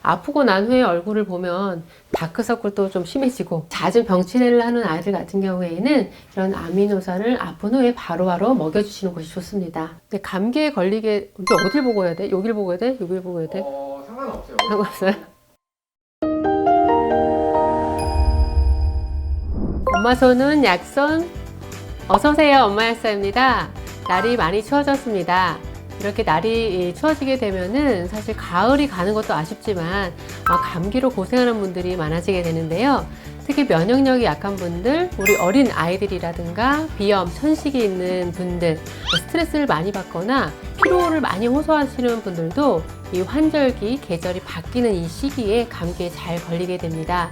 아프고 난 후에 얼굴을 보면 다크서클도 좀 심해지고 잦은 병치레를 하는 아이들 같은 경우에는 이런 아미노산을 아픈 후에 바로바로 먹여주시는 것이 좋습니다. 근데 감기에 걸리게 이게 어딜 보고 해야 돼? 여길 보고 해야 돼? 여길 보고 해야 돼? 상관없어요. 상관없어요? 엄마 손은 약손. 어서오세요. 엄마 약사입니다. 날이 많이 추워졌습니다. 이렇게 날이 추워지게 되면은 사실 가을이 가는 것도 아쉽지만 감기로 고생하는 분들이 많아지게 되는데요. 특히 면역력이 약한 분들, 우리 어린 아이들이라든가 비염, 천식이 있는 분들, 스트레스를 많이 받거나 피로를 많이 호소하시는 분들도 이 환절기, 계절이 바뀌는 이 시기에 감기에 잘 걸리게 됩니다.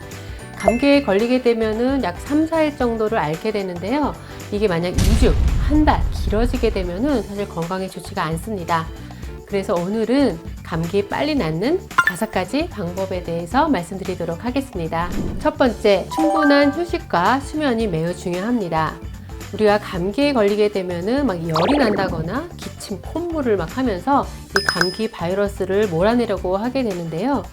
감기에 걸리게 되면은 약 3, 4일 정도를 앓게 되는데요. 이게 만약 2주, 한 달 길어지게 되면은 사실 건강에 좋지가 않습니다. 그래서 오늘은 감기 빨리 낫는 5가지 방법에 대해서 말씀드리도록 하겠습니다. 첫 번째, 충분한 휴식과 수면이 매우 중요합니다. 우리가 감기에 걸리게 되면은 막 열이 난다거나 기침, 콧물을 막 하면서 이 감기 바이러스를 몰아내려고 하게 되는데요.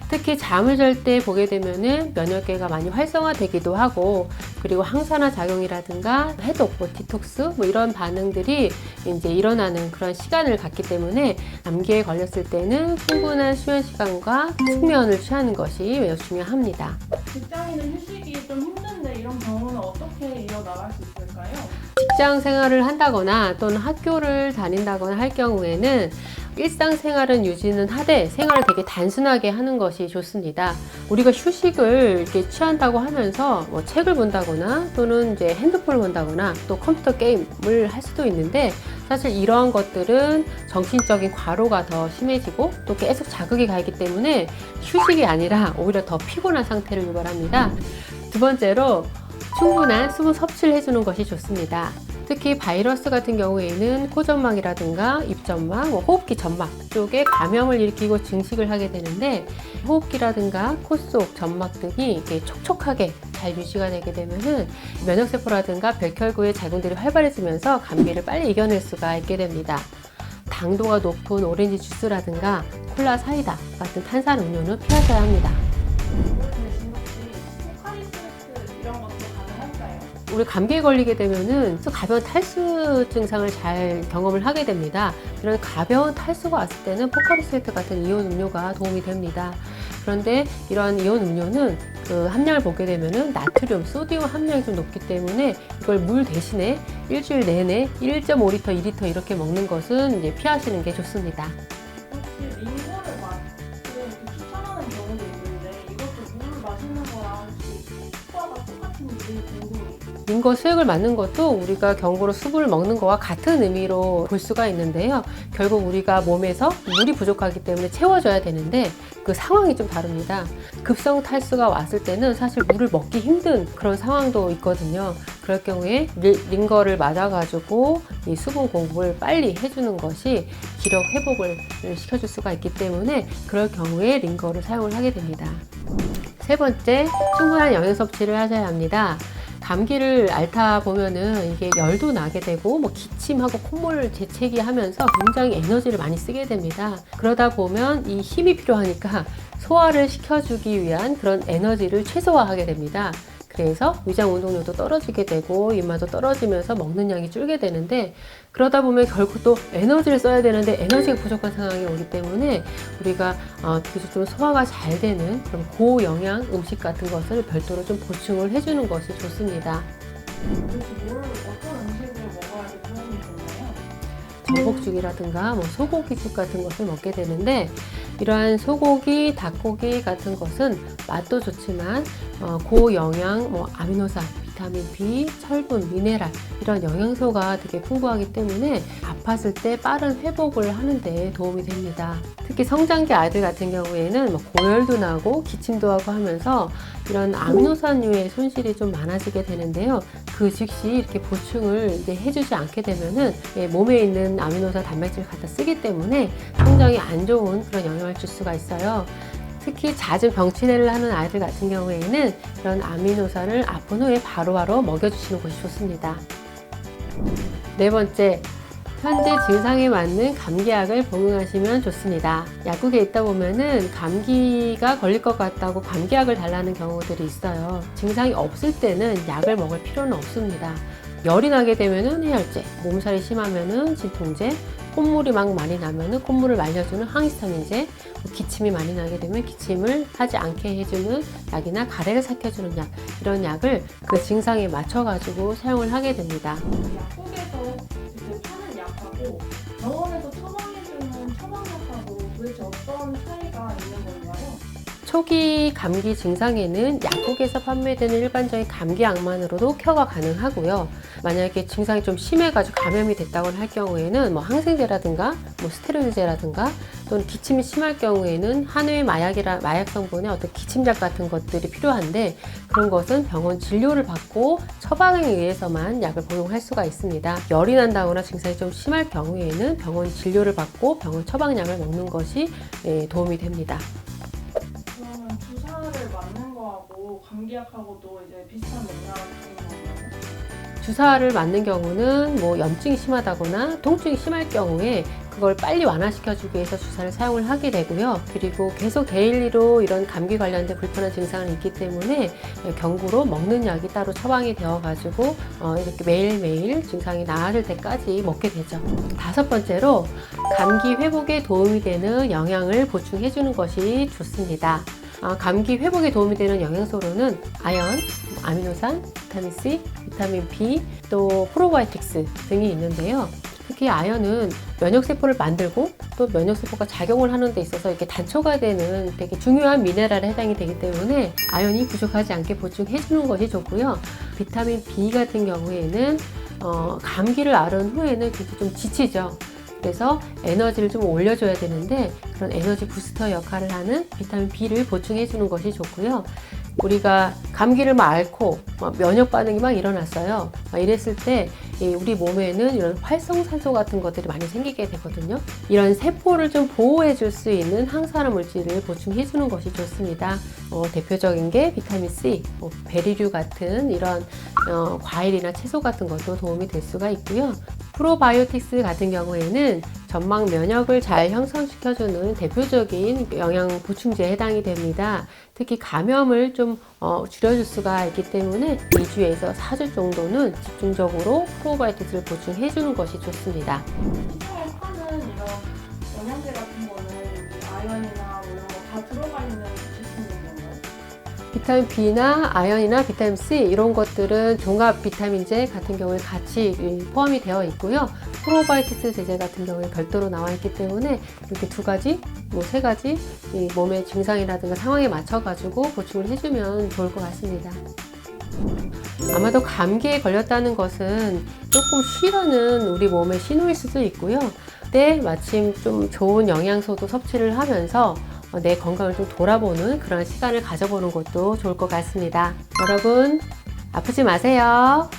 특히 잠을 잘 때 보게 되면은 면역계가 많이 활성화되기도 하고, 그리고 항산화 작용이라든가 해독, 디톡스 이런 반응들이 이제 일어나는 그런 시간을 갖기 때문에 감기에 걸렸을 때는 충분한 수면 시간과 숙면을 취하는 것이 매우 중요합니다. 직장인은 휴식이 좀 힘든데 이런 경우는 어떻게 이어나갈 수 있을까요? 직장 생활을 한다거나 또는 학교를 다닌다거나 할 경우에는 일상생활은 유지는 하되 생활을 되게 단순하게 하는 것이 좋습니다. 우리가 휴식을 이렇게 취한다고 하면서 책을 본다거나 또는 이제 핸드폰을 본다거나 또 컴퓨터 게임을 할 수도 있는데, 사실 이러한 것들은 정신적인 과로가 더 심해지고 또 계속 자극이 가기 때문에 휴식이 아니라 오히려 더 피곤한 상태를 유발합니다. 두 번째로, 충분한 수분 섭취를 해주는 것이 좋습니다. 특히 바이러스 같은 경우에는 코점막이라든가 입점막, 호흡기 점막 쪽에 감염을 일으키고 증식을 하게 되는데, 호흡기라든가 코 속 점막 등이 이렇게 촉촉하게 잘 유지가 되게 되면은 면역세포라든가 백혈구의 작용들이 활발해지면서 감기를 빨리 이겨낼 수가 있게 됩니다. 당도가 높은 오렌지 주스라든가 콜라, 사이다 같은 탄산 음료는 피하셔야 합니다. 우리 감기에 걸리게 되면은 가벼운 탈수 증상을 잘 경험을 하게 됩니다. 이런 가벼운 탈수가 왔을 때는 포카리 스웨트 같은 이온 음료가 도움이 됩니다. 그런데 이러한 이온 음료는 그 함량을 보게 되면은 나트륨, 소디움 함량이 좀 높기 때문에 이걸 물 대신에 일주일 내내 1.5리터, 2리터 이렇게 먹는 것은 이제 피하시는 게 좋습니다. 혹시 링거를 이렇게 추천하는 경우도 있는데 이것도 물을 마시는 거랑 혹시 효과가 똑같은지 궁금해요. 링거 수액을 맞는 것도 우리가 경구로 수분을 먹는 거와 같은 의미로 볼 수가 있는데요. 결국 우리가 몸에서 물이 부족하기 때문에 채워줘야 되는데 그 상황이 좀 다릅니다. 급성 탈수가 왔을 때는 사실 물을 먹기 힘든 그런 상황도 있거든요. 그럴 경우에 링거를 맞아가지고 이 수분 공급을 빨리 해주는 것이 기력 회복을 시켜줄 수가 있기 때문에 그럴 경우에 링거를 사용을 하게 됩니다. 세 번째, 충분한 영양 섭취를 하셔야 합니다. 감기를 앓다 보면은 이게 열도 나게 되고 기침하고 콧물 재채기 하면서 굉장히 에너지를 많이 쓰게 됩니다. 그러다 보면 이 힘이 필요하니까 소화를 시켜주기 위한 그런 에너지를 최소화하게 됩니다. 그래서 위장 운동량도 떨어지게 되고 입맛도 떨어지면서 먹는 양이 줄게 되는데, 그러다 보면 결국 또 에너지를 써야 되는데 에너지가 부족한 상황이 오기 때문에 우리가 좀 소화가 잘 되는 그런 고영양 음식 같은 것을 별도로 좀 보충을 해주는 것이 좋습니다. 어떤 음식을 먹어야지 도움이 되나요? 전복죽이라든가 소고기죽 같은 것을 먹게 되는데, 이러한 소고기, 닭고기 같은 것은 맛도 좋지만 고영양 아미노산, 비타민 B, 철분, 미네랄 이런 영양소가 되게 풍부하기 때문에 아팠을 때 빠른 회복을 하는 데 도움이 됩니다. 특히 성장기 아이들 같은 경우에는 고열도 나고 기침도 하고 하면서 이런 아미노산류의 손실이 좀 많아지게 되는데요. 그 즉시 이렇게 보충을 해주지 않게 되면은 몸에 있는 아미노산 단백질을 갖다 쓰기 때문에 성장이 안 좋은 그런 영향을 줄 수가 있어요. 특히 잦은 병치레를 하는 아이들 같은 경우에는 이런 아미노산을 아픈 후에 바로바로 먹여주시는 것이 좋습니다. 네 번째, 현재 증상에 맞는 감기약을 복용하시면 좋습니다. 약국에 있다 보면은 감기가 걸릴 것 같다고 감기약을 달라는 경우들이 있어요. 증상이 없을 때는 약을 먹을 필요는 없습니다. 열이 나게 되면은 해열제, 몸살이 심하면은 진통제, 콧물이 막 많이 나면은 콧물을 말려주는 항히스타민제, 기침이 많이 나게 되면 기침을 하지 않게 해주는 약이나 가래를 삭혀주는 약, 이런 약을 그 증상에 맞춰가지고 사용을 하게 됩니다. 약국에서 이제 파는 약하고 병원에서 처방해주는 처방약하고 도대체 어떤 차이가 있는 건가요? 초기 감기 증상에는 약국에서 판매되는 일반적인 감기약만으로도 케어가 가능하고요. 만약에 증상이 좀 심해가지고 감염이 됐다고 할 경우에는 뭐 항생제라든가 뭐 스테로이드제라든가 또는 기침이 심할 경우에는 한해 마약 성분의 어떤 기침약 같은 것들이 필요한데, 그런 것은 병원 진료를 받고 처방에 의해서만 약을 복용할 수가 있습니다. 열이 난다거나 증상이 좀 심할 경우에는 병원 진료를 받고 병원 처방약을 먹는 것이 도움이 됩니다. 그러면 주사를 맞는 거하고 감기약하고도 이제 비슷한 맥락인 건가요? 주사를 맞는 경우는 뭐 염증이 심하다거나 통증이 심할 경우에 그걸 빨리 완화시켜주기 위해서 주사를 사용을 하게 되고요. 그리고 계속 데일리로 이런 감기 관련된 불편한 증상이 있기 때문에 경구로 먹는 약이 따로 처방이 되어가지고 이렇게 매일매일 증상이 나아질 때까지 먹게 되죠. 5번째로 감기 회복에 도움이 되는 영양을 보충해주는 것이 좋습니다. 감기 회복에 도움이 되는 영양소로는 아연, 아미노산, 비타민 C, 비타민 B, 또 프로바이오틱스 등이 있는데요. 특히 아연은 면역세포를 만들고 또 면역세포가 작용을 하는 데 있어서 이렇게 단초가 되는 되게 중요한 미네랄에 해당이 되기 때문에 아연이 부족하지 않게 보충해 주는 것이 좋고요. 비타민 B 같은 경우에는 감기를 앓은 후에는 굉장히 좀 지치죠. 그래서 에너지를 좀 올려줘야 되는데 그런 에너지 부스터 역할을 하는 비타민 B를 보충해 주는 것이 좋고요. 우리가 감기를 막 앓고 면역 반응이 막 일어났어요. 이랬을 때 우리 몸에는 이런 활성산소 같은 것들이 많이 생기게 되거든요. 이런 세포를 좀 보호해 줄 수 있는 항산화 물질을 보충해 주는 것이 좋습니다. 대표적인 게 비타민 C, 베리류 같은 이런 과일이나 채소 같은 것도 도움이 될 수가 있고요. 프로바이오틱스 같은 경우에는 점막 면역을 잘 형성시켜주는 대표적인 영양 보충제에 해당이 됩니다. 특히 감염을 좀 줄여줄 수가 있기 때문에 2주에서 4주 정도는 집중적으로 프로바이오틱스를 보충해주는 것이 좋습니다. 시중에 파는 이런 영양제 같은 거는 여기 아연이나 뭐 이런 거 다 들어가 있는 제품인 건가요? 비타민 B나 아연이나 비타민 C 이런 것들은 종합 비타민제 같은 경우에 같이 포함이 되어 있고요. 프로바이오틱스 제제 같은 경우에 별도로 나와 있기 때문에 이렇게 2가지, 뭐 3가지 이 몸의 증상이라든가 상황에 맞춰 가지고 보충을 해주면 좋을 것 같습니다. 아마도 감기에 걸렸다는 것은 조금 쉬려는 우리 몸의 신호일 수도 있고요. 그때 마침 좀 좋은 영양소도 섭취를 하면서 내 건강을 좀 돌아보는 그런 시간을 가져보는 것도 좋을 것 같습니다. 여러분, 아프지 마세요.